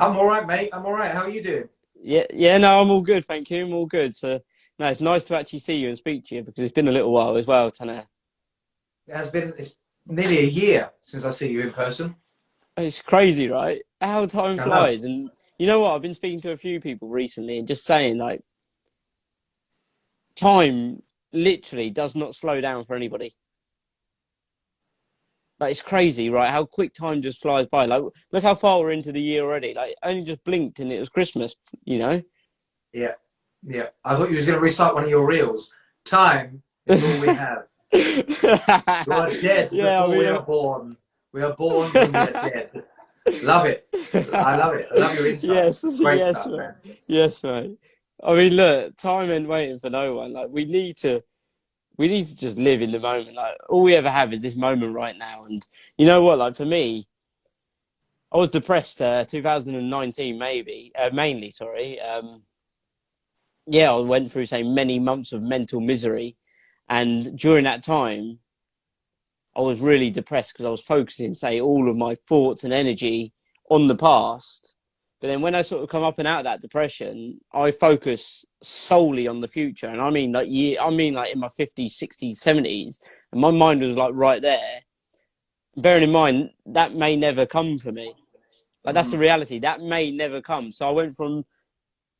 I'm all right, mate. I'm all right. How are you doing? Yeah, no, I'm all good, thank you. I'm all good. So, no, it's nice to actually see you and speak to you because it's been a little while as well, Tanner. It's nearly a year since I see you in person. It's crazy, right? How time I know. flies. And you know what? I've been speaking to a few people recently and just saying, like, time literally does not slow down for anybody. Like, it's crazy, right? How quick time just flies by. Like, look how far we're into the year already. Like, only just blinked and it was Christmas, you know? Yeah, yeah. I thought you was going to recite one of your reels. Time is all we have. You are dead Yeah, I before we mean, are born. We are born when we are dead. Love it. I love it. I love your yes, insights. Great yes, stuff, mate. man. Yes, mate. I mean, look, time ain't waiting for no one. Like, we need to just live in the moment. Like, all we ever have is this moment right now. And you know what? Like, for me, I was depressed, 2019, mainly, sorry. Yeah, I went through, say, many months of mental misery. And during that time, I was really depressed because I was focusing, say, all of my thoughts and energy on the past. But then when I sort of come up and out of that depression, I focus solely on the future. And I mean, like, I mean, like in my 50s, 60s, 70s. And my mind was like right there. Bearing in mind, that may never come for me. Like, that's the Mm. reality. That may never come. So I went from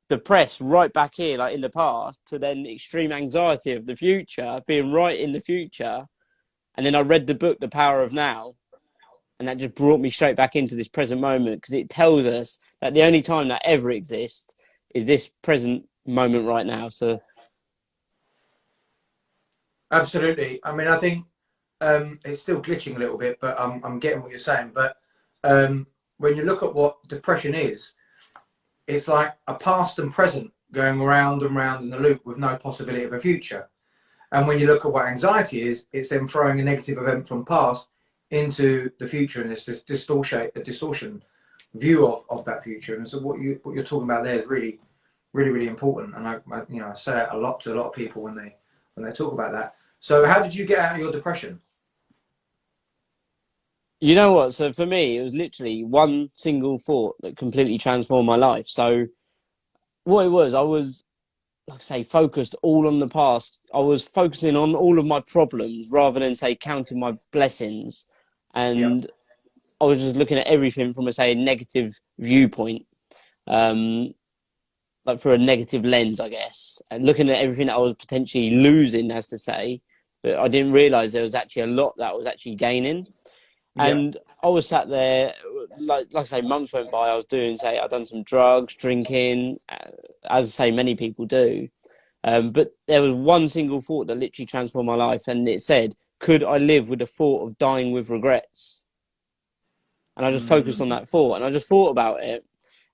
depressed right back here, like in the past, to then extreme anxiety of the future, being right in the future. And then I read the book, The Power of Now, and that just brought me straight back into this present moment because it tells us that the only time that ever exists is this present moment right now. So Absolutely. I mean, I think it's still glitching a little bit, but I'm getting what you're saying. But when you look at what depression is, it's like a past and present going round and round in the loop with no possibility of a future. And when you look at what anxiety is, it's then throwing a negative event from past into the future, and it's this distortion view of that future. And so what you're talking about there is really, really, really important. And I say that a lot to a lot of people when they talk about that. So how did you get out of your depression? you know what? So for me, it was literally one single thought that completely transformed my life. So what it was, I was, like I say, focused all on the past. I was focusing on all of my problems rather than, say, counting my blessings. Yeah. And I was just looking at everything from, say, a negative viewpoint. Um, like for a negative lens, I guess, and looking at everything that I was potentially losing, as to say, but I didn't realize there was actually a lot that I was actually gaining. Yeah. And I was sat there, like I say, months went by. I was doing, say, I'd done some drugs, drinking, as I say, many people do. But there was one single thought that literally transformed my life, and it said, "Could I live with the thought of dying with regrets?" And I just focused on Mm. that thought, and I just thought about it.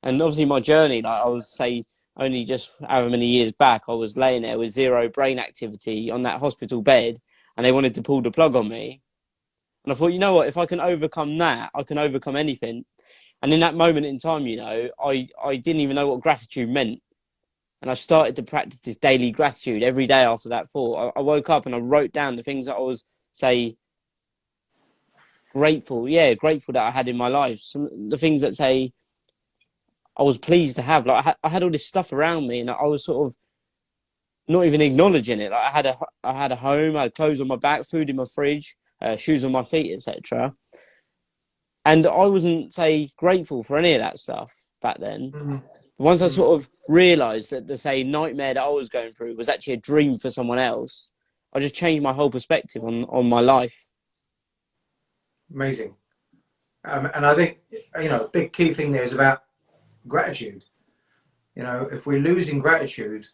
And obviously, my journey, like I was say, only just however many years back, I was laying there with zero brain activity on that hospital bed, and they wanted to pull the plug on me. And I thought, you know what? If I can overcome that, I can overcome anything. And in that moment in time, I didn't even know what gratitude meant. And I started to practice this daily gratitude every day after that thought. I woke up and I wrote down the things that I was, say, grateful. Yeah, grateful that I had in my life. Some the things that, say, I was pleased to have. Like I had all this stuff around me, and I was sort of not even acknowledging it. Like I had a home, I had clothes on my back, food in my fridge, shoes on my feet, etc. And I wasn't, say, grateful for any of that stuff back then. Mm. Once I Mm. sort of realised that the, say, nightmare that I was going through was actually a dream for someone else, I just changed my whole perspective on my life. Amazing. And I think a big key thing there is about gratitude. If we're losing gratitude,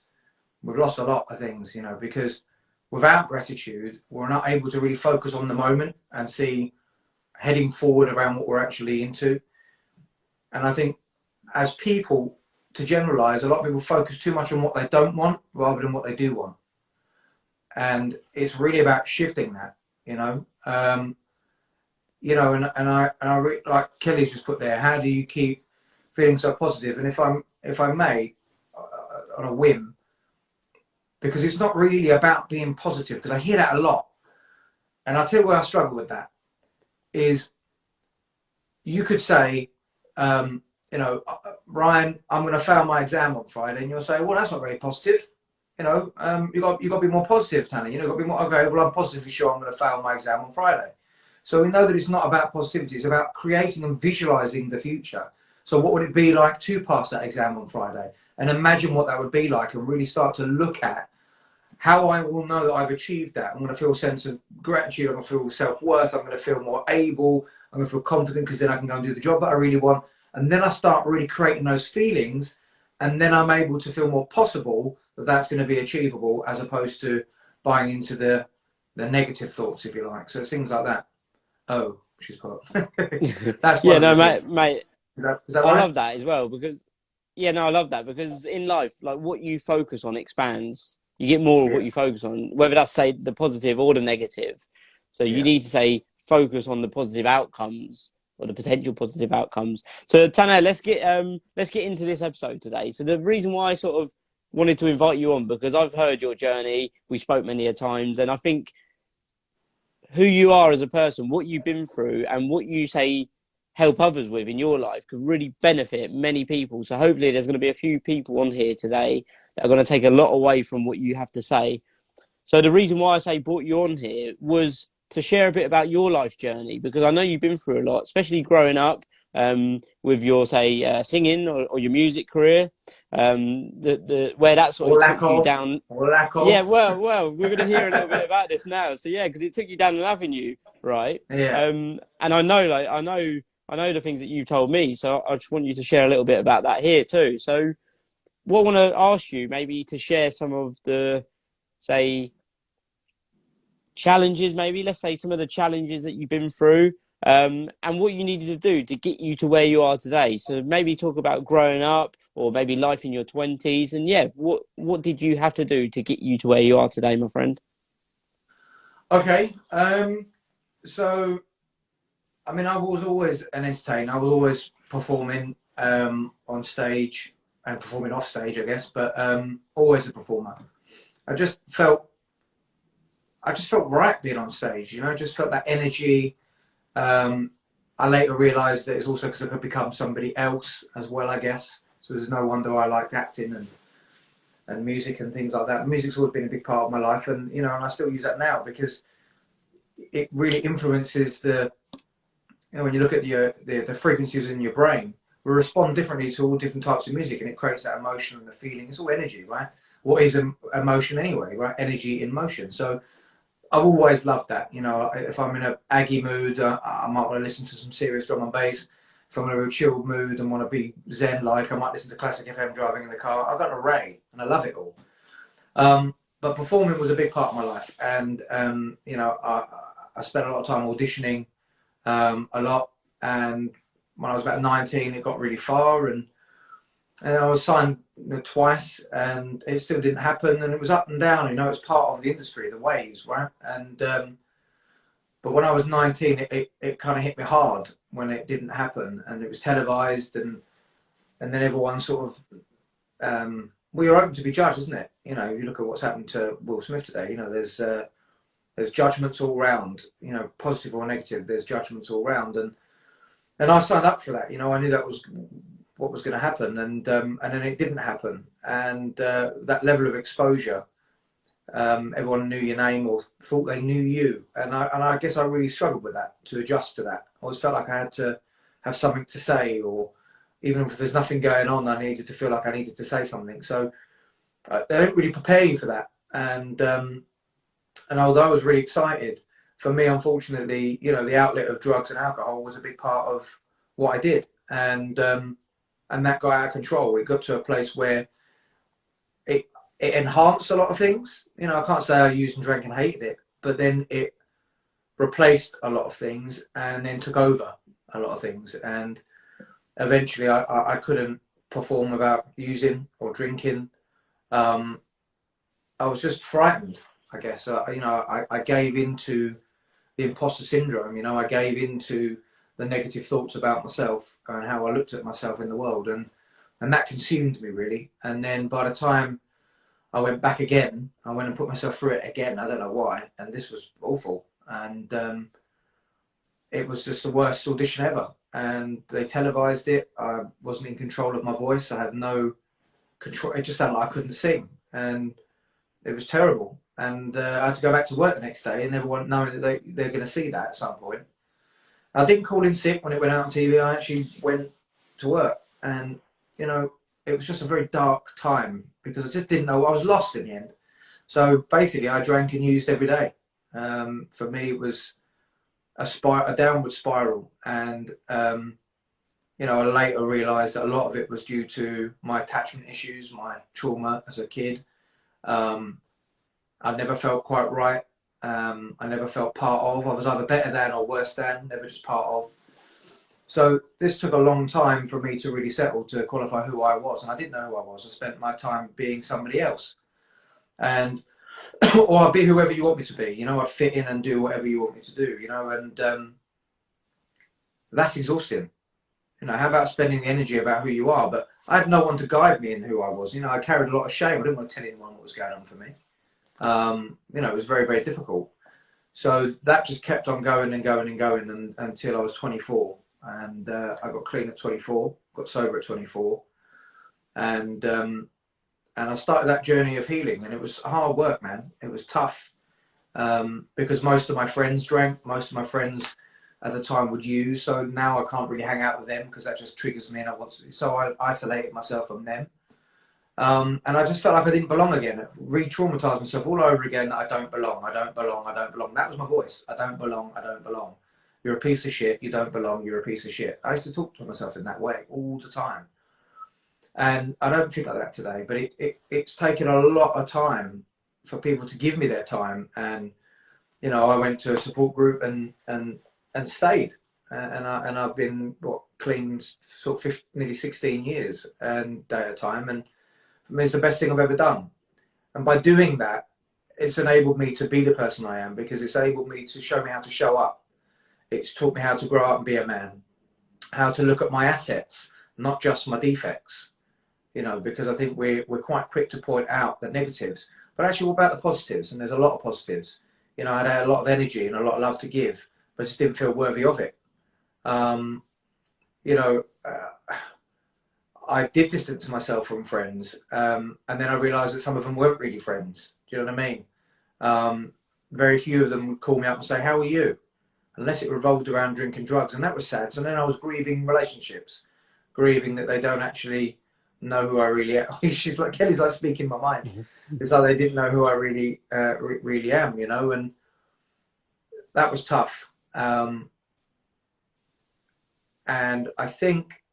we've lost a lot of things. Because without gratitude, we're not able to really focus on the moment and see heading forward around what we're actually into. And I think as people, to generalize, a lot of people focus too much on what they don't want rather than what they do want. And it's really about shifting that, you know. Like Kelly's just put there, how do you keep feeling so positive? And if I may, on a whim, because it's not really about being positive, because I hear that a lot. And I'll tell you where I struggle with that is you could say, Ryan, I'm going to fail my exam on Friday, and you'll say, well, that's not very positive. You got to be more positive, Tanner. Got to be more, okay, well, I'm positively sure I'm going to fail my exam on Friday. So we know that it's not about positivity, it's about creating and visualizing the future. So what would it be like to pass that exam on Friday? And imagine what that would be like, and really start to look at how I will know that I've achieved that. I'm going to feel a sense of gratitude, I'm going to feel self-worth, I'm going to feel more able, I'm going to feel confident, because then I can go and do the job that I really want. And then I start really creating those feelings, and then I'm able to feel more possible that that's going to be achievable, as opposed to buying into the negative thoughts, if you like. So it's things like that. Oh, she's put. That's one Yeah, of no, the things. mate, Is that I right? love that as well because, yeah, no, I love that because in life, like what you focus on expands. You get more of what Yeah. you focus on, whether that's say the positive or the negative. So you Yeah. need to say focus on the positive outcomes or the potential positive outcomes. So Tanner, let's get into this episode today. So the reason why I sort of wanted to invite you on, because I've heard your journey. We spoke many a times, and I think who you are as a person, what you've been through, and what you say help others with in your life could really benefit many people. So hopefully there's going to be a few people on here today that are going to take a lot away from what you have to say. So the reason why I say brought you on here was to share a bit about your life journey, because I know you've been through a lot, especially growing up with your singing or your music career, the where that sort Or of lack took you of. down. Or lack Yeah, of. we're going to hear a little bit about this now. So yeah, because it took you down an avenue, right? Yeah. And I know the things that you've told me. So I just want you to share a little bit about that here too. So what I want to ask you maybe to share some of the, say, challenges, maybe let's say some of the challenges that you've been through, and what you needed to do to get you to where you are today. So maybe talk about growing up, or maybe life in your 20s, and yeah, what did you have to do to get you to where you are today, my friend? Okay. So, I mean, I was always an entertainer. I was always performing on stage and performing off stage, I guess, but always a performer. I just felt right being on stage. I just felt that energy. I later realised that it's also because I could become somebody else as well, I guess. So there's no wonder I liked acting and music and things like that. Music's always been a big part of my life, and and I still use that now because it really influences when you look at the frequencies in your brain, we respond differently to all different types of music, and it creates that emotion and the feeling. It's all energy, right? What is emotion anyway, right? Energy in motion. So I've always loved that. If I'm in a Aggie mood, I might want to listen to some serious drum and bass. If I'm in a real chilled mood and want to be zen-like, I might listen to classic FM driving in the car. I've got an array, and I love it all. But performing was a big part of my life, and I spent a lot of time auditioning, a lot. And when I was about 19, it got really far, and I was signed twice, and it still didn't happen. And it was up and down. It's part of the industry, the waves, right? And but when I was 19, it kind of hit me hard when it didn't happen, and it was televised, and then everyone sort of well, you're open to be judged, isn't it? You look at what's happened to Will Smith today. There's judgments all round. Positive or negative. There's judgments all round, and I signed up for that. I knew that was what was going to happen, and then it didn't happen. And that level of exposure, everyone knew your name or thought they knew you, and I guess I really struggled with that, to adjust to that. I always felt like I had to have something to say, or even if there's nothing going on, I needed to feel like I needed to say something. So they don't really prepare you for that. And although I was really excited, for me, unfortunately, the outlet of drugs and alcohol was a big part of what I did, and that got out of control. It got to a place where it enhanced a lot of things. I can't say I used and drank and hated it, but then it replaced a lot of things and then took over a lot of things. And eventually I couldn't perform without using or drinking. I was just frightened, I guess. I gave into the imposter syndrome. I gave into the negative thoughts about myself and how I looked at myself in the world, and that consumed me really. And then by the time I went back again, I went and put myself through it again. I don't know why, and this was awful. And it was just the worst audition ever. and they televised it. I wasn't in control of my voice. I had no control. It just sounded like I couldn't sing, and it was terrible. And I had to go back to work the next day, and everyone knowing that they're going to see that at some point. I didn't call in sick when it went out on TV. I actually went to work, and you know, it was just a very dark time because I just didn't know. I was lost in the end. So basically, I drank and used every day. For me, it was a downward spiral, and you know, I later realised that a lot of it was due to my attachment issues, my trauma as a kid. I never felt quite right. I never felt part of. I was either better than or worse than, never just part of. So this took a long time for me to really settle, to qualify who I was, and I didn't know who I was. I spent my time being somebody else, and or I'd be whoever you want me to be. You know, I'd fit in and do whatever you want me to do. You know, and that's exhausting. You know, how about spending the energy about who you are? But I had no one to guide me in who I was. You know, I carried a lot of shame. I didn't want to tell anyone what was going on for me. You know, it was very, very difficult. So that just kept on going and going and going until I was 24. And I got clean at 24, got sober at 24. And I started that journey of healing. And it was hard work, man. It was tough because most of my friends drank. Most of my friends at the time would use. So now I can't really hang out with them because that just triggers me and I want to. So I isolated myself from them. And I just felt like I didn't belong again. Re-traumatized myself all over again. I don't belong. I don't belong. I don't belong. That was my voice. I don't belong. I don't belong. You're a piece of shit. You don't belong. You're a piece of shit. I used to talk to myself in that way all the time. And I don't think like that today. But it's taken a lot of time for people to give me their time. And you know, I went to a support group and stayed. And I've been clean sort of nearly 16 years and day at a time. And for me, it's the best thing I've ever done. And by doing that, it's enabled me to be the person I am because it's enabled me to show me how to show up. It's taught me how to grow up and be a man, how to look at my assets, not just my defects. You know, because I think we're quite quick to point out the negatives, but actually what about the positives? And there's a lot of positives. You know, I had a lot of energy and a lot of love to give, but just didn't feel worthy of it. You know, I did distance myself from friends, and then I realised that some of them weren't really friends. Do you know what I mean? Very few of them would call me up and say, "How are you?" Unless it revolved around drinking drugs, and that was sad. So then I was grieving relationships, grieving that they don't actually know who I really am. She's like, Kelly's like speaking my mind. It's like they didn't know who I really really am, you know, and that was tough. And I think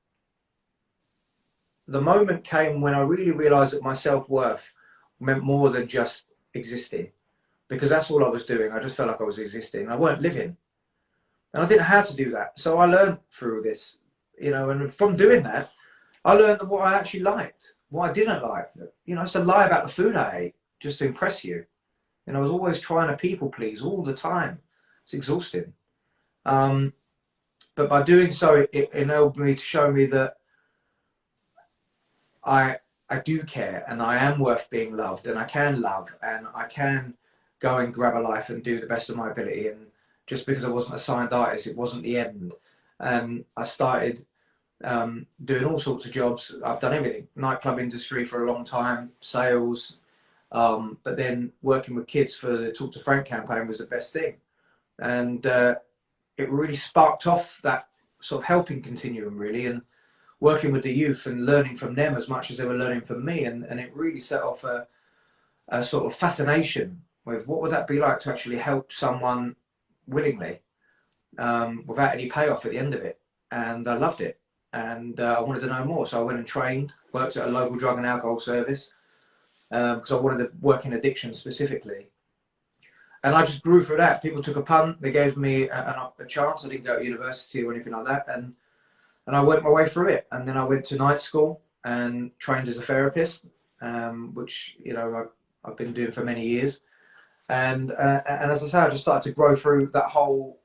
the moment came when I really realised that my self-worth meant more than just existing, because that's all I was doing. I just felt like I was existing. I weren't living, and I didn't know how to do that. So I learned through this, you know, and from doing that, I learned what I actually liked, what I didn't like. You know, I used to lie about the food I ate just to impress you. And I was always trying to people please all the time. It's exhausting. But by doing so, it enabled me to show me that I do care and I am worth being loved and I can love and I can go and grab a life and do the best of my ability. And just because I wasn't a signed artist, it wasn't the end. And I started doing all sorts of jobs. I've done everything, nightclub industry for a long time, sales, but then working with kids for the Talk to Frank campaign was the best thing. And it really sparked off that sort of helping continuum really, and working with the youth and learning from them as much as they were learning from me. And it really set off a sort of fascination with what would that be like to actually help someone willingly without any payoff at the end of it. And I loved it. And I wanted to know more, so I went and trained, worked at a local drug and alcohol service because I wanted to work in addiction specifically. And I just grew through that. People took a punt, they gave me a chance. I didn't go to university or anything like that, and I went my way through it. And then I went to night school and trained as a therapist, which, you know, I've been doing for many years. And as I say, I just started to grow through that whole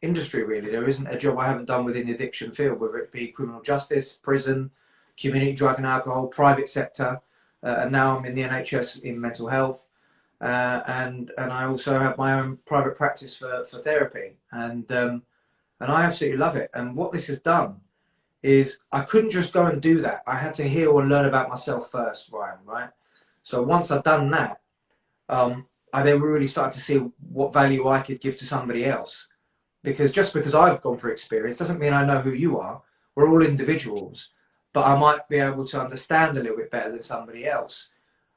industry really. There isn't a job I haven't done within the addiction field, whether it be criminal justice, prison, community drug and alcohol, private sector, and now I'm in the NHS in mental health, and I also have my own private practice for therapy, and and I absolutely love it. And what this has done is I couldn't just go and do that. I had to heal and learn about myself first, Ryan, right? So once I'd done that, I then really started to see what value I could give to somebody else. Because just because I've gone through experience doesn't mean I know who you are. We're all individuals, but I might be able to understand a little bit better than somebody else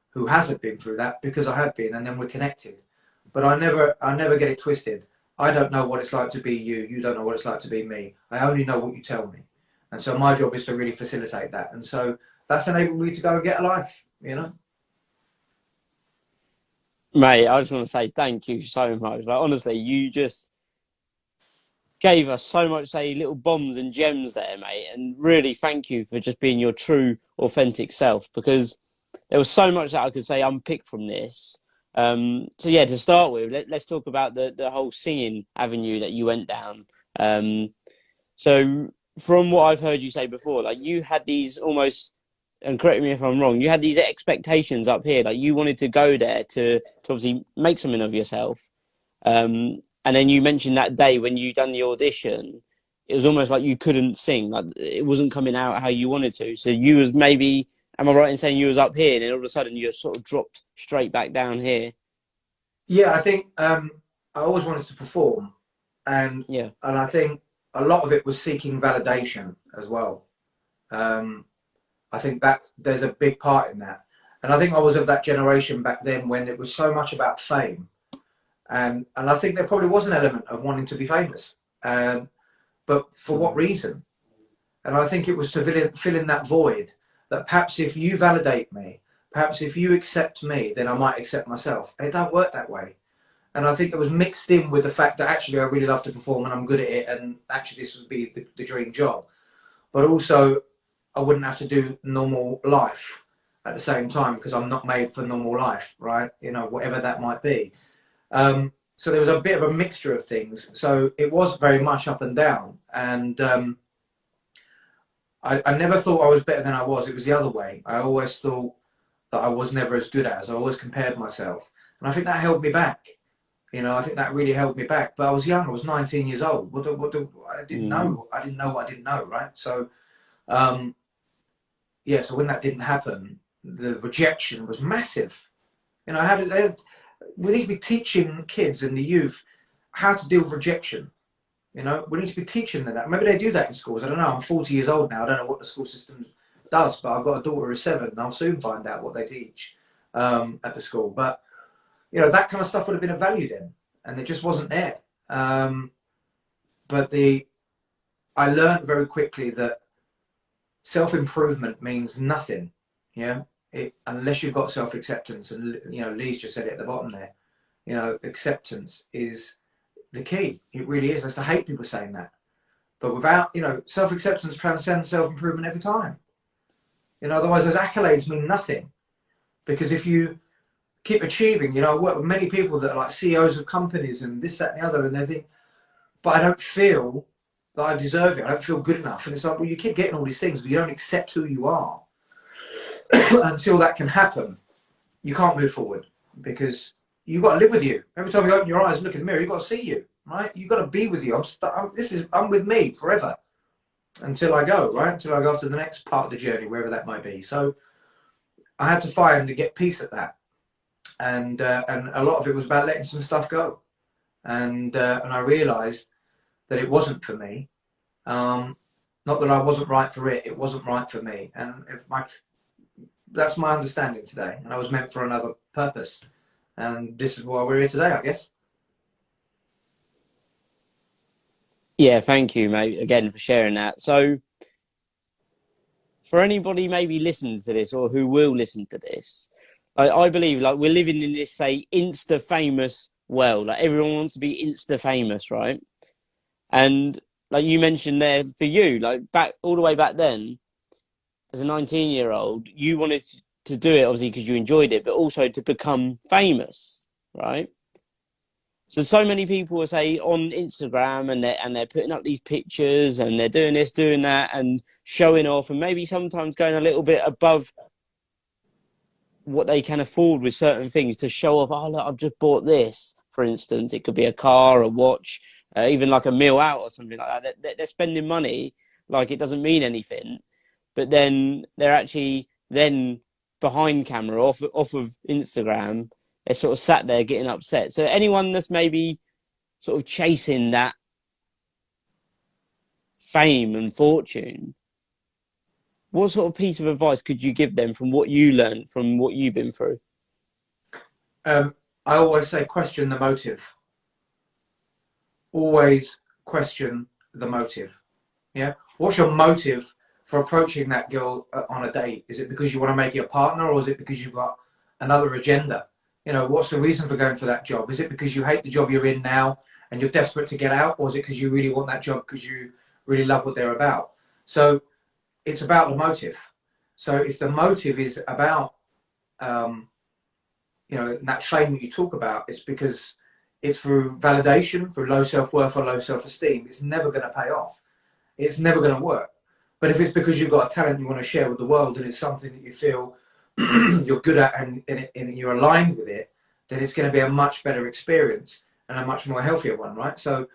who hasn't been through that because I have been, and then we're connected. But I never get it twisted. I don't know what it's like to be you. You don't know what it's like to be me. I only know what you tell me. And so my job is to really facilitate that. And so that's enabled me to go and get a life, you know? Mate, I just want to say thank you so much. Like, honestly, you just gave us so much, say, little bombs and gems there, mate. And really thank you for just being your true, authentic self, because there was so much that I could say unpick from this. So yeah, to start with, let's talk about the whole singing avenue that you went down. So from what I've heard you say before, like you had these almost, and correct me if I'm wrong, you had these expectations up here, like you wanted to go there to obviously make something of yourself. And then you mentioned that day when you done the audition, it was almost like you couldn't sing, like it wasn't coming out how you wanted to. So you was maybe, am I right in saying you was up here and then all of a sudden you just sort of dropped straight back down here? Yeah, I think I always wanted to perform, and Yeah. I think a lot of it was seeking validation as well. I think that there's a big part in that, and I think I was of that generation back then when it was so much about fame, and I think there probably was an element of wanting to be famous, but for what reason? And I think it was to fill in that void. That perhaps if you validate me, perhaps if you accept me, then I might accept myself. And it don't work that way. And I think it was mixed in with the fact that actually I really love to perform and I'm good at it, and actually this would be the dream job. But also I wouldn't have to do normal life at the same time because I'm not made for normal life, right? You know, whatever that might be. So there was a bit of a mixture of things. So it was very much up and down. And I never thought I was better than I was. It was the other way. I always thought that I was never as good as. I always compared myself. And I think that held me back. You know, I think that really held me back. But I was young. I was 19 years old. I didn't know. I didn't know what I didn't know, right? So, yeah, so when that didn't happen, the rejection was massive. You know, we need to be teaching kids and the youth how to deal with rejection. You know, we need to be teaching them that. Maybe they do that in schools. I don't know. I'm 40 years old now. I don't know what the school system does, but I've got a daughter who's 7, and I'll soon find out what they teach at the school. But, you know, that kind of stuff would have been of value then, and it just wasn't there. But I learned very quickly that self-improvement means nothing, yeah, unless you've got self-acceptance. And, you know, Lee's just said it at the bottom there. You know, acceptance is the key. It really is. I used to hate people saying that. But without, you know, self-acceptance transcends self-improvement every time. You know, otherwise those accolades mean nothing. Because if you keep achieving, you know, I work with many people that are like CEOs of companies and this, that, and the other, and they think, but I don't feel that I deserve it. I don't feel good enough. And it's like, well, you keep getting all these things, but you don't accept who you are. Until that can happen, you can't move forward, because you've got to live with you. Every time you open your eyes and look in the mirror, you've got to see you, right? You've got to be with you. I'm with me forever until I go, right? Until I go to the next part of the journey, wherever that might be. So I had to find to get peace at that. And a lot of it was about letting some stuff go. And I realized that it wasn't for me. Not that I wasn't right for it. It wasn't right for me. And that's my understanding today. And I was meant for another purpose. And this is why we're here today, I guess. Yeah, thank you, mate, again for sharing that. So, for anybody maybe listening to this or who will listen to this, I believe like we're living in this, say, insta famous world. Like everyone wants to be insta famous, right? And like you mentioned there, for you, like back all the way back then, as a 19-year-old, you wanted to do it obviously because you enjoyed it, but also to become famous, right? So many people will say on Instagram and they're putting up these pictures and they're doing this, doing that, and showing off, and maybe sometimes going a little bit above what they can afford with certain things to show off. Oh, look, I've just bought this, for instance. It could be a car, a watch, even like a meal out or something like that. They're spending money like it doesn't mean anything, but then they're actually then behind camera, off of Instagram, they're sort of sat there getting upset. So anyone that's maybe sort of chasing that fame and fortune, what sort of piece of advice could you give them from what you learned, from what you've been through? I always say question the motive. Always question the motive. Yeah. What's your motive for approaching that girl on a date? Is it because you want to make it a partner, or is it because you've got another agenda? You know, what's the reason for going for that job? Is it because you hate the job you're in now and you're desperate to get out, or is it because you really want that job because you really love what they're about? So it's about the motive. So if the motive is about, you know, that fame that you talk about, it's because it's through validation, through low self-worth or low self-esteem, it's never going to pay off. It's never going to work. But if it's because you've got a talent you want to share with the world, and it's something that you feel you're good at and you're aligned with it, then it's going to be a much better experience and a much more healthier one, right? So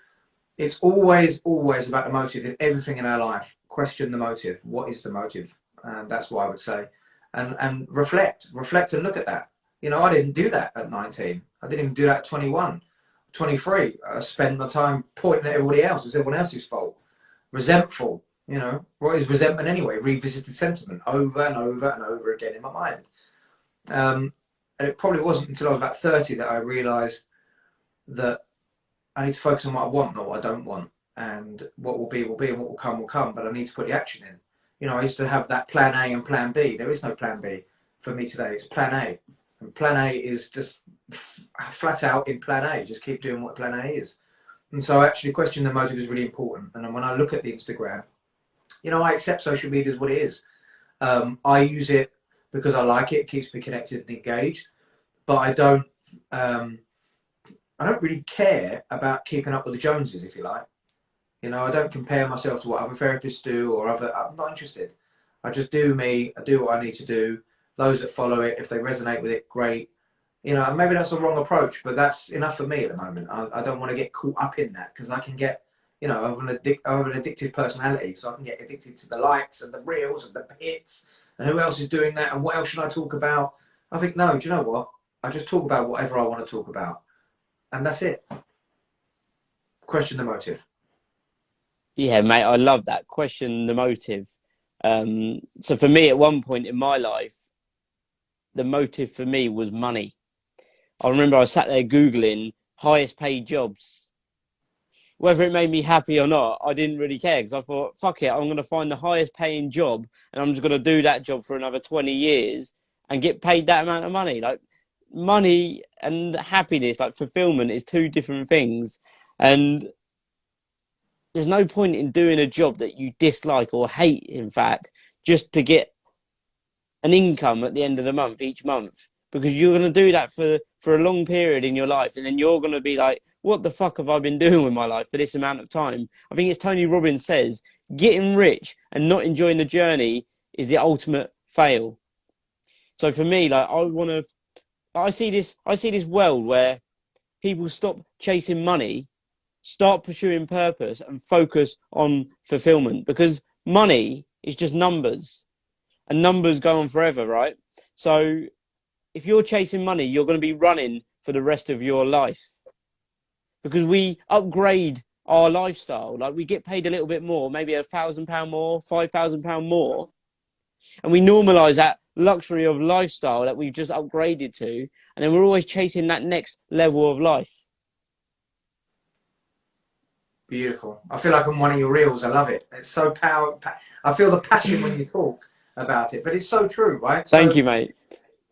it's always about the motive in everything in our life. Question the motive. What is the motive? And that's what I would say. And reflect and look at that. You know, I didn't do that at 19. I didn't even do that at 21, 23. I spent my time pointing at everybody else. It's everyone else's fault. Resentful. You know, what is resentment anyway? Revisited sentiment over and over and over again in my mind. And it probably wasn't until I was about 30 that I realised that I need to focus on what I want, not what I don't want. And what will be, and what will come. But I need to put the action in. You know, I used to have that plan A and plan B. There is no plan B for me today. It's plan A. And plan A is just flat out in plan A. Just keep doing what plan A is. And so actually question the motive is really important. And when I look at the Instagram, you know, I accept social media as what it is. I use it because I like it. It keeps me connected and engaged. But I don't really care about keeping up with the Joneses, if you like. You know, I don't compare myself to what other therapists do or other. I'm not interested. I just do me. I do what I need to do. Those that follow it, if they resonate with it, great. You know, and maybe that's the wrong approach, but that's enough for me at the moment. I don't want to get caught up in that because I can get, you know, I have an addictive personality, so I can get addicted to the likes and the reels and the hits and who else is doing that and what else should I talk about? I think, no, do you know what? I just talk about whatever I want to talk about. And that's it. Question the motive. Yeah, mate, I love that. Question the motive. So for me, at one point in my life, the motive for me was money. I remember I sat there Googling highest paid jobs. Whether it made me happy or not, I didn't really care because I thought, fuck it, I'm going to find the highest paying job and I'm just going to do that job for another 20 years and get paid that amount of money. Like, money and happiness, like fulfillment, is two different things. And there's no point in doing a job that you dislike or hate, in fact, just to get an income at the end of the month, each month, because you're going to do that for a long period in your life. And then you're going to be like, what the fuck have I been doing with my life for this amount of time? I think it's Tony Robbins says, getting rich and not enjoying the journey is the ultimate fail. So for me, like, I see this world where people stop chasing money, start pursuing purpose and focus on fulfillment, because money is just numbers and numbers go on forever, right? So if you're chasing money, you're going to be running for the rest of your life, because we upgrade our lifestyle. Like, we get paid a little bit more, maybe £1,000 more, £5,000 more. And we normalize that luxury of lifestyle that we've just upgraded to. And then we're always chasing that next level of life. Beautiful. I feel like I'm one of your reels. I love it. It's so I feel the passion when you talk about it, but it's so true, right? Thank you, mate.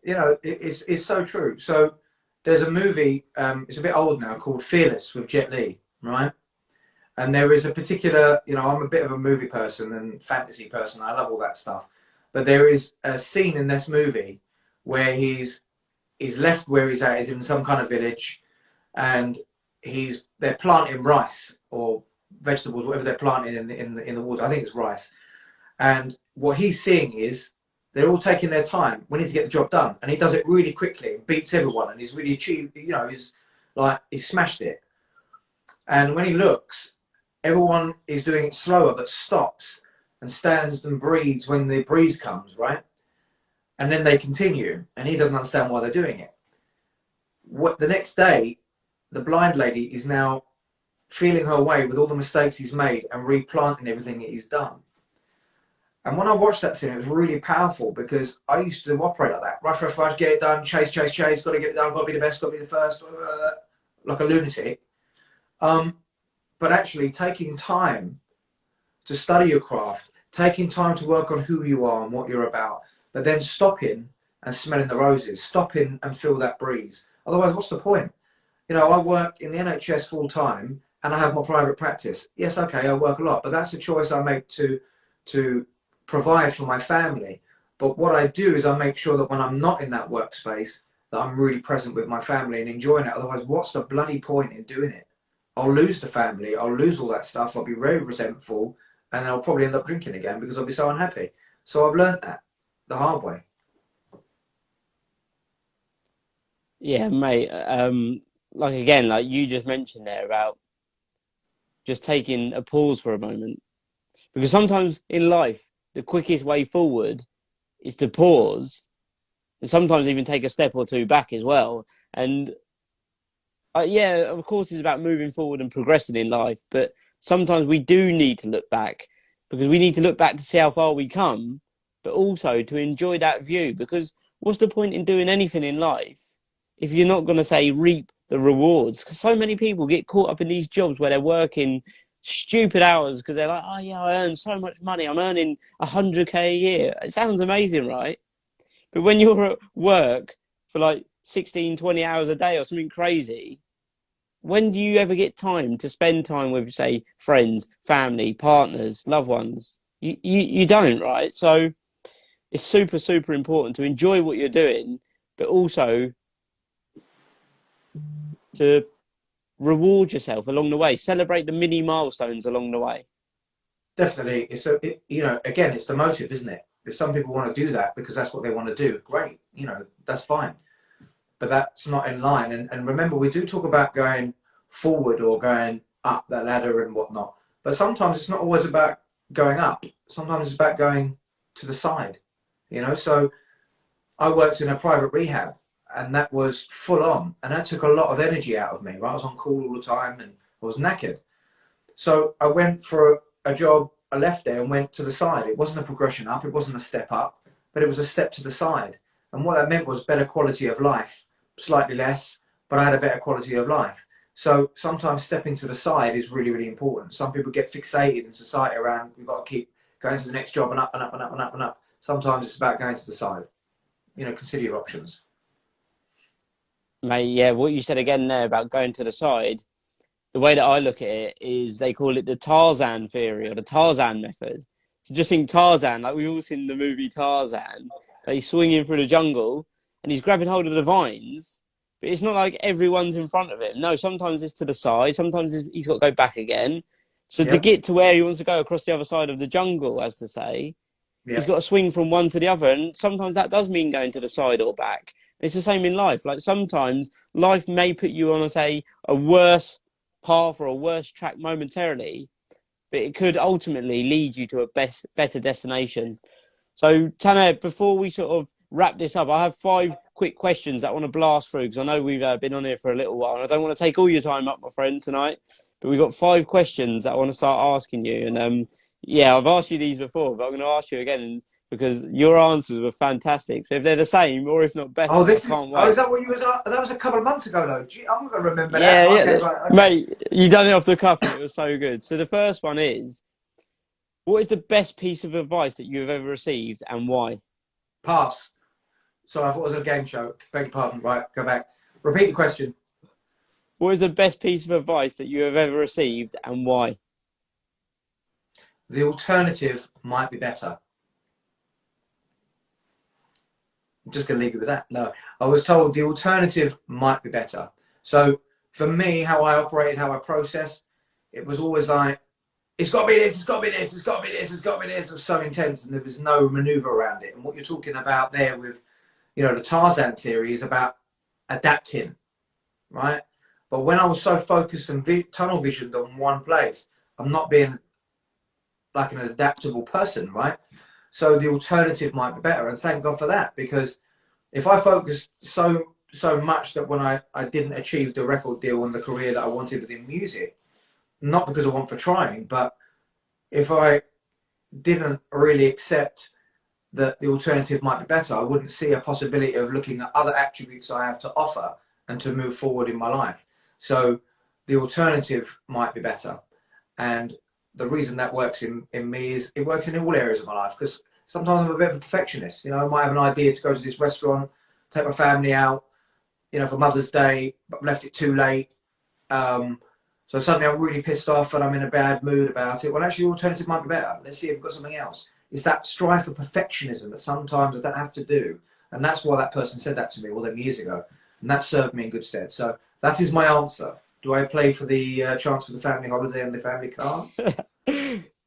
You know, it's so true. So there's a movie, it's a bit old now, called Fearless with Jet Li, right? And there is a particular, you know, I'm a bit of a movie person and fantasy person. I love all that stuff. But there is a scene in this movie where he's left where he's at. He's in some kind of village, and they're planting rice or vegetables, whatever they're planting in the water. I think it's rice. And what he's seeing is they're all taking their time. We need to get the job done, and he does it really quickly, beats everyone, and he's really achieved. You know, he's smashed it. And when he looks, everyone is doing it slower, but stops and stands and breathes when the breeze comes, right? And then they continue, and he doesn't understand why they're doing it. What the next day, the blind lady is now feeling her way with all the mistakes he's made and replanting everything that he's done. And when I watched that scene, it was really powerful because I used to operate like that. Rush, rush, rush, get it done, chase, chase, chase, got to get it done, got to be the best, got to be the first, like a lunatic. But actually taking time to study your craft, taking time to work on who you are and what you're about, but then stopping and smelling the roses, stopping and feel that breeze. Otherwise, what's the point? You know, I work in the NHS full time and I have my private practice. Yes, okay, I work a lot, but that's a choice I make to provide for my family. But what I do is I make sure that when I'm not in that workspace, that I'm really present with my family and enjoying it. Otherwise, what's the bloody point in doing it? I'll lose the family, I'll lose all that stuff, I'll be very resentful, and I'll probably end up drinking again because I'll be so unhappy. So I've learned that the hard way. Yeah, mate. Like again, like you just mentioned there about just taking a pause for a moment. Because sometimes in life, the quickest way forward is to pause and sometimes even take a step or two back as well. And yeah, of course, it's about moving forward and progressing in life. But sometimes we do need to look back because we need to look back to see how far we come, but also to enjoy that view. Because what's the point in doing anything in life if you're not going to say reap the rewards? Because so many people get caught up in these jobs where they're working stupid hours because they're like, oh yeah, I earn so much money. I'm earning 100K a year. It sounds amazing, right? But when you're at work for like 16, 20 hours a day or something crazy, when do you ever get time to spend time with, say, friends, family, partners, loved ones? You don't, right? So it's super, super important to enjoy what you're doing, but also to reward yourself along the way. Celebrate the mini milestones along the way. Definitely. You know, again, it's the motive, isn't it? If some people want to do that because that's what they want to do, great. You know, that's fine. But that's not in line. And remember, we do talk about going forward or going up that ladder and whatnot. But sometimes it's not always about going up. Sometimes it's about going to the side. You know, so I worked in a private rehab and that was full on. And that took a lot of energy out of me, right? I was on call all the time and I was knackered. So I went for a job, I left there and went to the side. It wasn't a progression up, it wasn't a step up, but it was a step to the side. And what that meant was better quality of life, slightly less, but I had a better quality of life. So sometimes stepping to the side is really, really important. Some people get fixated in society around, we've got to keep going to the next job and up and up and up and up and up. Sometimes it's about going to the side. You know, consider your options. Mate, yeah, what you said again there about going to the side, the way that I look at it is they call it the Tarzan theory or the Tarzan method. So just think Tarzan, like we've all seen the movie Tarzan, that he's swinging through the jungle and he's grabbing hold of the vines, but it's not like everyone's in front of him. No, sometimes it's to the side, sometimes he's got to go back again. So to Yep. get to where he wants to go across the other side of the jungle, as to say, he's Yep. got to swing from one to the other. And sometimes that does mean going to the side or back. It's the same in life. Like sometimes life may put you on, say, a worse path or a worse track momentarily, but it could ultimately lead you to a better destination. So, Tanner, before we sort of wrap this up, I have 5 quick questions that I want to blast through because I know we've been on here for a little while and I don't want to take all your time up, my friend, tonight. But we've got 5 questions that I want to start asking you. And yeah, I've asked you these before, but I'm going to ask you again because your answers were fantastic. So if they're the same or if not better, Oh, I this is. can't Oh, wait. is that what you was? That was a couple of months ago, though. Gee, I'm gonna remember that. Yeah, Okay, yeah. right. Okay. Mate, you done it off the cuff and it was so good. So the first one is, what is the best piece of advice that you've ever received and why? Pass. Sorry, I thought it was a game show. Beg your pardon. Right, go back. Repeat the question. What is the best piece of advice that you have ever received and why? The alternative might be better. I'm just going to leave you with that. No, I was told the alternative might be better. So for me, how I operated, how I processed, it was always like, it's got to be this, it's got to be this, it's got to be this, it's got to be this. It was so intense and there was no maneuver around it. And what you're talking about there with, you know, the Tarzan theory is about adapting, right? But when I was so focused and tunnel visioned on one place, I'm not being like an adaptable person, right? So the alternative might be better, and thank God for that, because if I focused so much that when I didn't achieve the record deal and the career that I wanted within music, not because I want for trying, but if I didn't really accept that the alternative might be better, I wouldn't see a possibility of looking at other attributes I have to offer and to move forward in my life. So the alternative might be better. And the reason that works in me is it works in all areas of my life, because sometimes I'm a bit of a perfectionist. You know, I might have an idea to go to this restaurant, take my family out, you know, for Mother's Day, but I've left it too late. So suddenly I'm really pissed off and I'm in a bad mood about it. Well, actually, the alternative might be better. Let's see if we've got something else. It's that strive for perfectionism that sometimes I don't have to do. And that's why that person said that to me all them years ago. And that served me in good stead. So that is my answer. Do I play for the chance for the family holiday and the family car?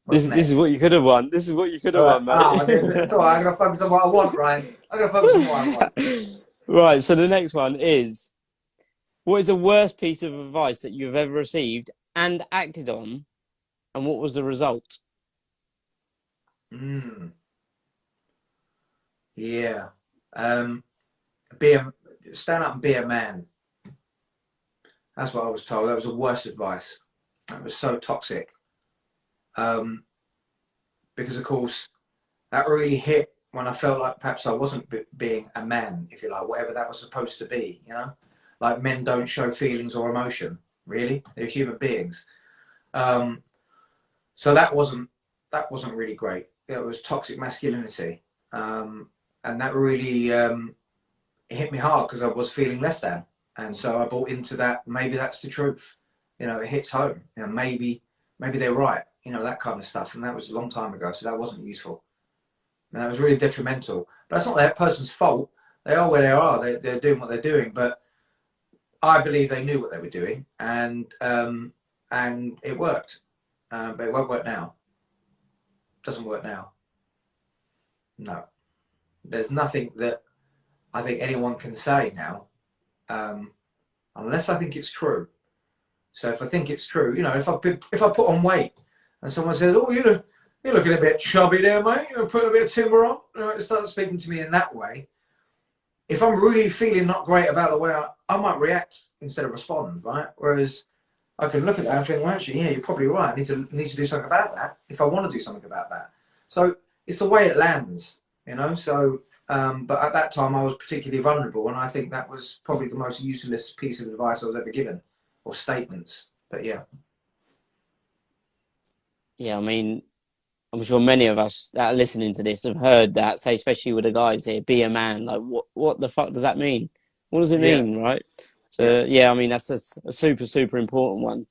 This is what you could have won. This is what you could have won, mate. It's all right. I'm going to focus on what I want, Ryan. I'm going to focus on what I want. Right, so the next one is, what is the worst piece of advice that you've ever received and acted on, and what was the result? Yeah. Stand up and be a man. That's what I was told. That was the worst advice. That was so toxic. Because of course, that really hit when I felt like perhaps I wasn't being a man, if you like, whatever that was supposed to be, you know? Like, men don't show feelings or emotion, really. They're human beings. So that wasn't really great. It was toxic masculinity. And that really hit me hard because I was feeling less than. And so I bought into that. Maybe that's the truth. You know, it hits home. You know, maybe they're right. You know, that kind of stuff. And that was a long time ago, so that wasn't useful. And that was really detrimental. But that's not that person's fault. They are where they are. They're doing what they're doing. But I believe they knew what they were doing, and it worked. But it won't work now. It doesn't work now. No. There's nothing that I think anyone can say now, unless I think it's true. So if I think it's true, you know, if I put on weight and someone says, "Oh, you're looking a bit chubby there, mate. You're putting a bit of timber on," you know, it starts speaking to me in that way. If I'm really feeling not great about the way I might react instead of respond, right? Whereas I can look at that and think, well, actually, yeah, you're probably right. I need to do something about that if I want to do something about that. So it's the way it lands, you know. So, but at that time, I was particularly vulnerable, and I think that was probably the most useless piece of advice I was ever given, or statements. But yeah. Yeah, I mean, I'm sure many of us that are listening to this have heard that, say, especially with the guys here, be a man. Like, what the fuck does that mean? What does it mean, right? So, yeah, I mean, that's a super, super important one.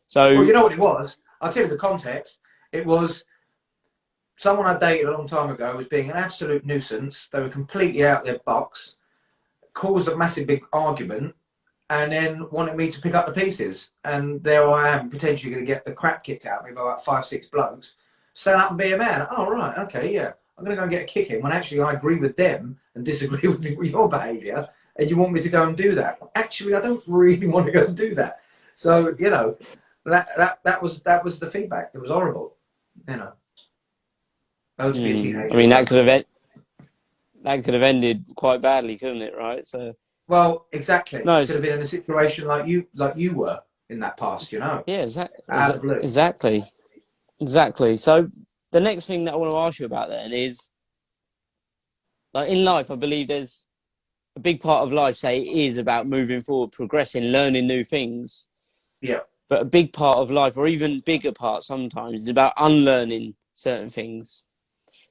So, well, you know what it was? I'll tell you the context. It was someone I dated a long time ago was being an absolute nuisance. They were completely out of their box, caused a massive big argument, and then wanted me to pick up the pieces. And there I am, potentially going to get the crap kicked out of me by about 5, 6 blokes. Stand up and be a man. Oh, right, okay, yeah. I'm going to go and get a kick in when actually I agree with them and disagree with your behaviour, and you want me to go and do that. Actually, I don't really want to go and do that. So, you know, that was the feedback. It was horrible, you know. Oh, to be a teenager. I mean, that could have ended quite badly, couldn't it? Right. So. Well, exactly. No, you could have been in a situation like you were in that past, you know. Yeah, Exactly. Exactly. So the next thing that I want to ask you about then is, like, in life, I believe there's a big part of life, say, is about moving forward, progressing, learning new things. Yeah. But a big part of life, or even bigger part sometimes, is about unlearning certain things.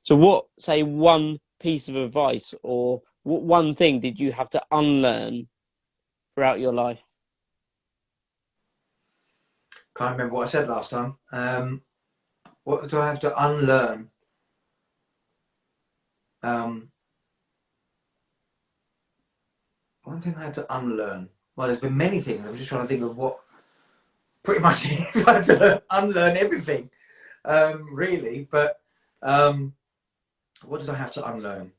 So what, say, one piece of advice or what one thing did you have to unlearn throughout your life? Can't remember what I said last time. What do I have to unlearn? One thing I had to unlearn. Well, there's been many things. I'm just trying to think of what. Pretty much, I had to unlearn everything, really. But what did I have to unlearn?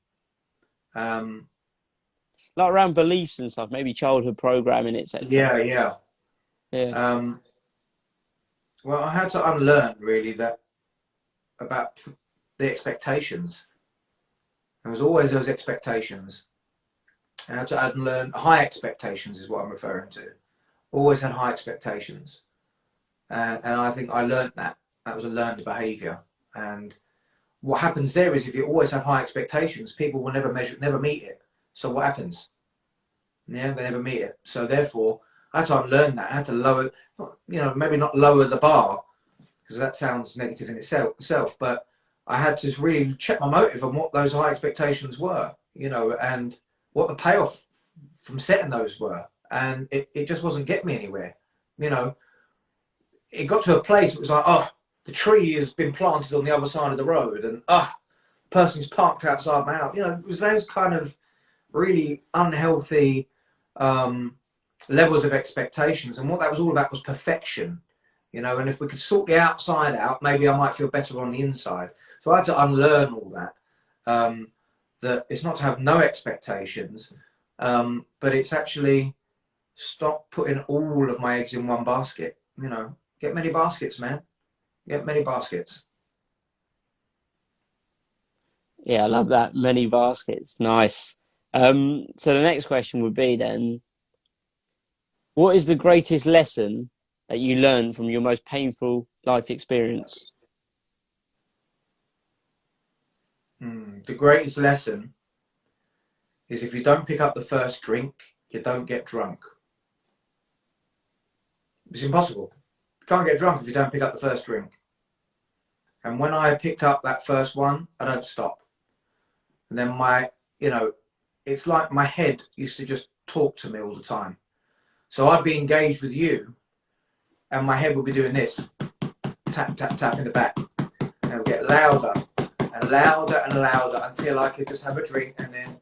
Like around beliefs and stuff, maybe childhood programming, etc. Yeah. Yeah. Well, I had to unlearn really that about the expectations. There was always those expectations. I had to unlearn high expectations is what I'm referring to. Always had high expectations, and I think I learned that. That was a learned behaviour. And what happens there is if you always have high expectations, people will never meet it. So what happens? Yeah, they never meet it. So therefore, I had to unlearn that. I had to lower, maybe not lower the bar, because that sounds negative in itself. But I had to really check my motive on what those high expectations were, and what the payoff from setting those were. And it just wasn't getting me anywhere. It got to a place, it was like, oh, the tree has been planted on the other side of the road, and person's parked outside my house. It was those kind of really unhealthy levels of expectations. And what that was all about was perfection. And if we could sort the outside out, maybe I might feel better on the inside. So I had to unlearn all that. That it's not to have no expectations, but it's actually stop putting all of my eggs in one basket. Get many baskets, man. Get many baskets. Yeah, I love that. Many baskets. Nice. So the next question would be then, what is the greatest lesson that you learned from your most painful life experience? The greatest lesson is if you don't pick up the first drink, you don't get drunk. It's impossible. You can't get drunk if you don't pick up the first drink. And when I picked up that first one, I don't stop. And then it's like my head used to just talk to me all the time. So I'd be engaged with you and my head would be doing this, tap, tap, tap in the back. And it would get louder and louder and louder until I could just have a drink and then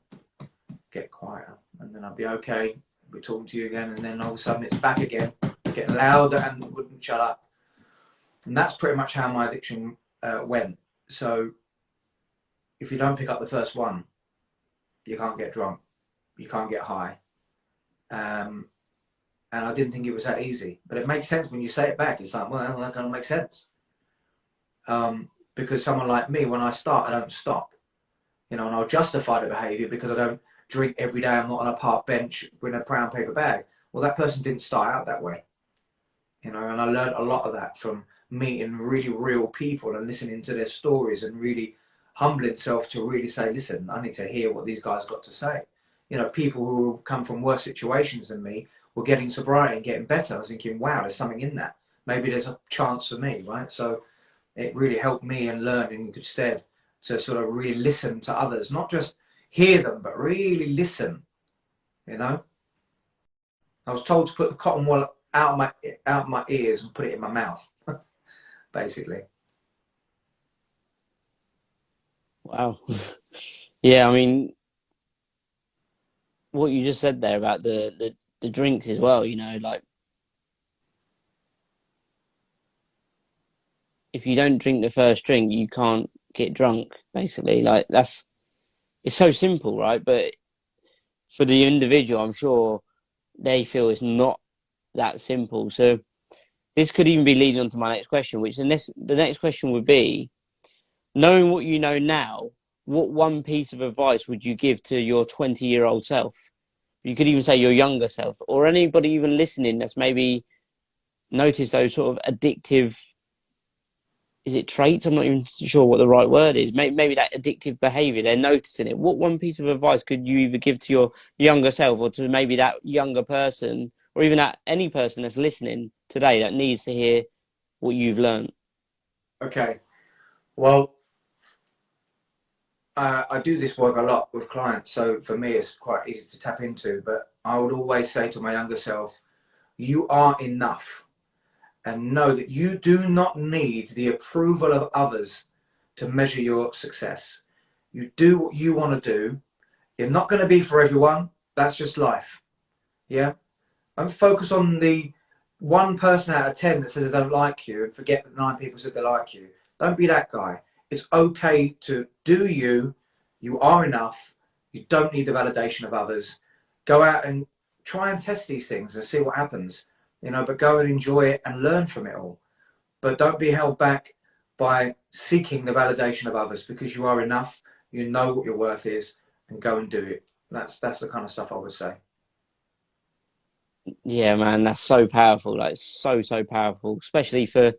get quieter. And then I'd be okay, I'd be talking to you again, and then all of a sudden it's back again, getting louder and wouldn't shut up. And that's pretty much how my addiction went. So if you don't pick up the first one, you can't get drunk, you can't get high. And I didn't think it was that easy, but it makes sense when you say it back. It's like, well, that kind of makes sense. Because someone like me, when I start, I don't stop. And I'll justify the behaviour because I don't drink every day. I'm not on a park bench with a brown paper bag. Well, that person didn't start out that way. And I learned a lot of that from meeting really real people and listening to their stories and really humbling self to really say, listen, I need to hear what these guys got to say. People who come from worse situations than me were getting sobriety and getting better. I was thinking, wow, there's something in that. Maybe there's a chance for me, right? So it really helped me and learn in good stead to sort of really listen to others, not just hear them, but really listen. I was told to put the cotton wool out my ears and put it in my mouth, basically. Wow. Yeah, I mean, what you just said there about the drinks as well, like if you don't drink the first drink, you can't get drunk, basically. Like it's so simple, right? But for the individual, I'm sure they feel it's not that simple. So this could even be leading on to my next question, which the next question would be, knowing what you know now, what one piece of advice would you give to your 20-year-old self? You could even say your younger self, or anybody even listening that's maybe noticed those sort of addictive, is it traits? I'm not even sure what the right word is. Maybe that addictive behavior, they're noticing it. What one piece of advice could you either give to your younger self or to maybe that younger person, or even that any person that's listening today that needs to hear what you've learned? Okay. Well, I do this work a lot with clients, so for me it's quite easy to tap into, but I would always say to my younger self, you are enough, and know that you do not need the approval of others to measure your success. You do what you want to do. You're not going to be for everyone. That's just life. Yeah. Don't focus on the one person out of 10 that says they don't like you and forget that 9 people said they like you. Don't be that guy. It's okay to do you. You are enough. You don't need the validation of others. Go out and try and test these things and see what happens. you know, but go and enjoy it and learn from it all. But don't be held back by seeking the validation of others, because you are enough, you know what your worth is, and go and do it. That's the kind of stuff I would say. Yeah, man, that's so powerful. Like, so, so powerful, especially for,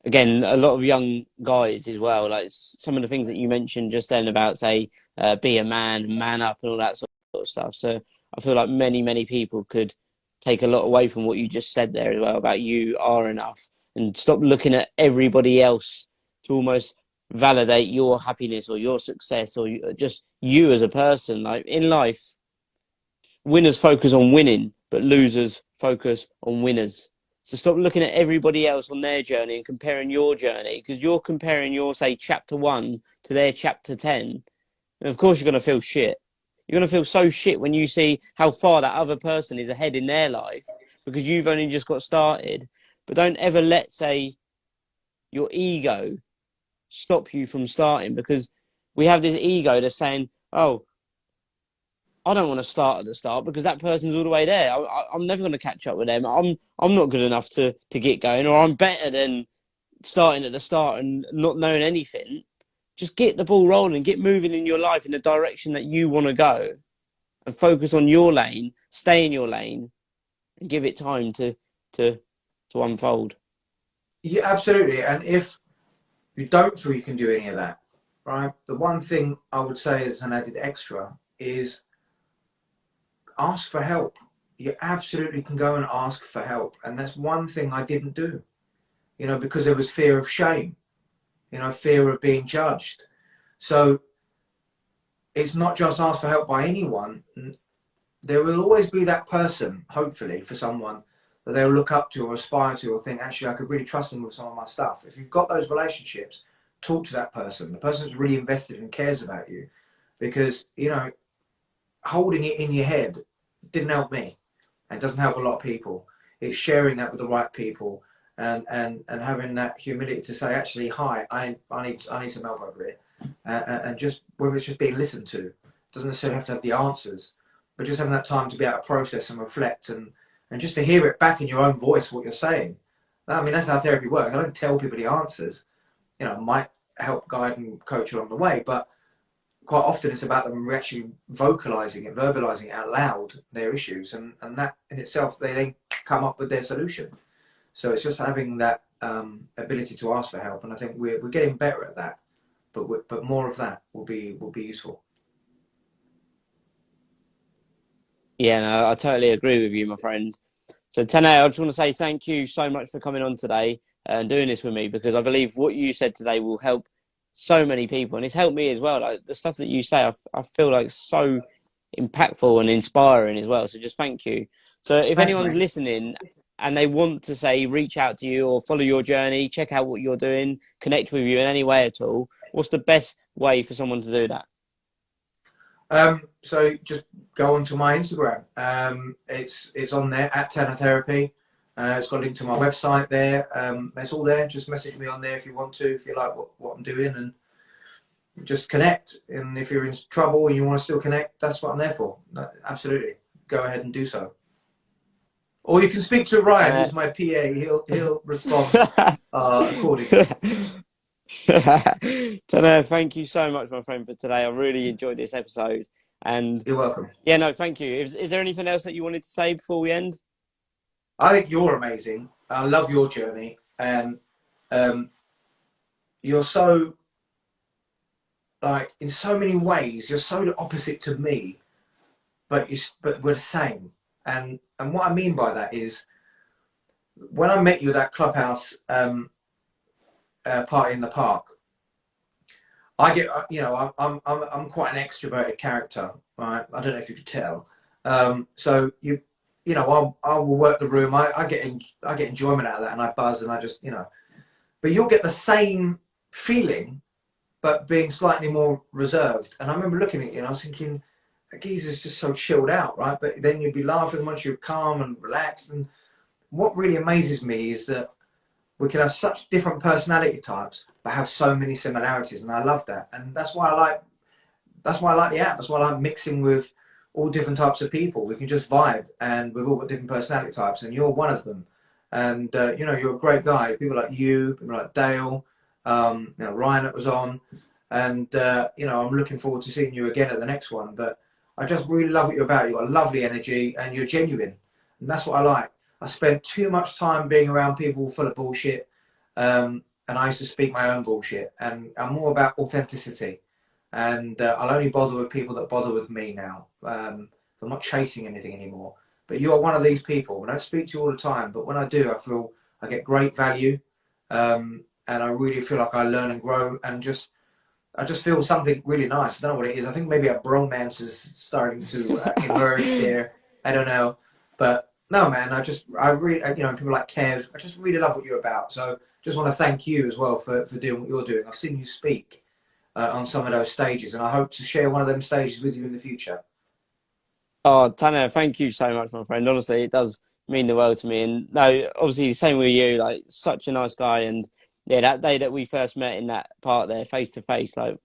again, a lot of young guys as well. Like, some of the things that you mentioned just then about, say, be a man, man up, and all that sort of stuff. So I feel like many, many people could take a lot away from what you just said there as well about you are enough, and stop looking at everybody else to almost validate your happiness or your success or just you as a person. Like, in life, winners focus on winning, but losers focus on winners. So stop looking at everybody else on their journey and comparing your journey, because you're comparing your, say, chapter 1 to their chapter 10. And of course, you're going to feel shit. You're going to feel so shit when you see how far that other person is ahead in their life, because you've only just got started. But don't ever let, say, your ego stop you from starting, because we have this ego that's saying, oh, I don't want to start at the start because that person's all the way there. I'm never going to catch up with them. I'm not good enough to get going, or I'm better than starting at the start and not knowing anything. Just get the ball rolling, get moving in your life in the direction that you want to go, and focus on your lane, stay in your lane, and give it time to unfold. Yeah, absolutely. And if you don't feel you can do any of that, right, the one thing I would say as an added extra is ask for help. You absolutely can go and ask for help. And that's one thing I didn't do, you know, because there was fear of shame, you know, fear of being judged. So it's not just ask for help by anyone. There will always be that person, hopefully, for someone that they'll look up to or aspire to, or think, actually, I could really trust them with some of my stuff. If you've got those relationships, talk to that person. The person that's really invested and cares about you. Because, you know, holding it in your head didn't help me, and doesn't help a lot of people. It's sharing that with the right people, and having that humility to say, actually, hi, I need some help over here, and just whether it's just being listened to, doesn't necessarily have to have the answers, but just having that time to be able to process and reflect, and just to hear it back in your own voice what you're saying. I mean, that's how therapy works. I don't tell people the answers. You know, I might help guide and coach along the way, but quite often it's about them actually vocalizing it, verbalizing it out loud, their issues, and that in itself, they then come up with their solution. So it's just having that ability to ask for help, and I think we're getting better at that, but more of that will be useful. Yeah, no, I totally agree with you, my friend. So, Tane, I just want to say thank you so much for coming on today and doing this with me, because I believe what you said today will help so many people, and it's helped me as well. Like, the stuff that you say, I feel like so impactful and inspiring as well. So just thank you. So if Thanks, anyone's mate. listening and they want to, say, reach out to you or follow your journey, check out what you're doing, connect with you in any way at all, what's the best way for someone to do that? So just go onto my Instagram. It's on there at Tanner Therapy. It's got a link to my website there. It's all there. Just message me on there if you want to, if you like what I'm doing, and just connect. And if you're in trouble and you want to still connect, that's what I'm there for. Absolutely, go ahead and do so. Or you can speak to Ryan, who's my PA. He'll respond accordingly. Tanner, thank you so much, my friend, for today. I really enjoyed this episode. And You're welcome. yeah, no, thank you. Is there anything else that you wanted to say before we end? I think you're amazing. I love your journey, and you're so, like, in so many ways, you're so the opposite to me, but we're the same. And what I mean by that is, when I met you at that clubhouse party in the park, I get, you know, I'm quite an extroverted character, right? I don't know if you could tell. So you know, I will work the room. I get enjoyment out of that, and I buzz, and I just, you know. But you'll get the same feeling, but being slightly more reserved. And I remember looking at you, and I was thinking, geezer's just so chilled out, right? But then you'd be laughing once you're calm and relaxed. And what really amazes me is that we can have such different personality types, but have so many similarities, and I love that. And that's why I like the app. That's why I like mixing with all different types of people. We can just vibe, and we've all got different personality types, and you're one of them. And you know, you're a great guy. People like you, people like Dale, you know, Ryan that was on, and you know, I'm looking forward to seeing you again at the next one. But I just really love what you're about. You've got a lovely energy, and you're genuine, and that's what I like. I spent too much time being around people full of bullshit, and I used to speak my own bullshit. And I'm more about authenticity, and I'll only bother with people that bother with me now. I'm not chasing anything anymore. But you are one of these people. I don't speak to you all the time, but when I do, I feel I get great value, and I really feel like I learn and grow, and I just feel something really nice. I don't know what it is. I think maybe a bromance is starting to emerge there. I don't know, but no, man. I really, you know, people like Kev. I just really love what you're about. So just want to thank you as well for doing what you're doing. I've seen you speak on some of those stages, and I hope to share one of them stages with you in the future. Oh, Tanner, thank you so much, my friend. Honestly, it does mean the world to me. And no, obviously, same with you. Like, such a nice guy. And yeah, that day that we first met in that part there, face to face, like,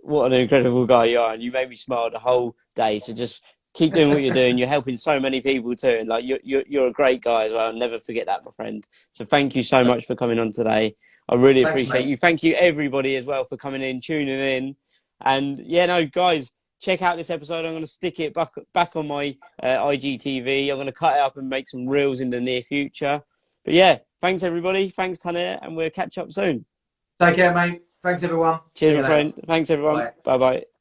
what an incredible guy you are. And you made me smile the whole day. So just keep doing what you're doing. You're helping so many people too. And like, you're a great guy as well. I'll never forget that, my friend. So thank you so much for coming on today. I really Thanks, appreciate mate. you. Thank you, everybody, as well, for coming in, tuning in. And yeah, no, guys, check out this episode. I'm going to stick it back on my IGTV. I'm going to cut it up and make some reels in the near future. But yeah, thanks everybody. Thanks, Tanner, and we'll catch up soon. Take care, mate. Thanks, everyone. See Cheers, you my later. friend. Thanks, everyone. Bye. Bye bye.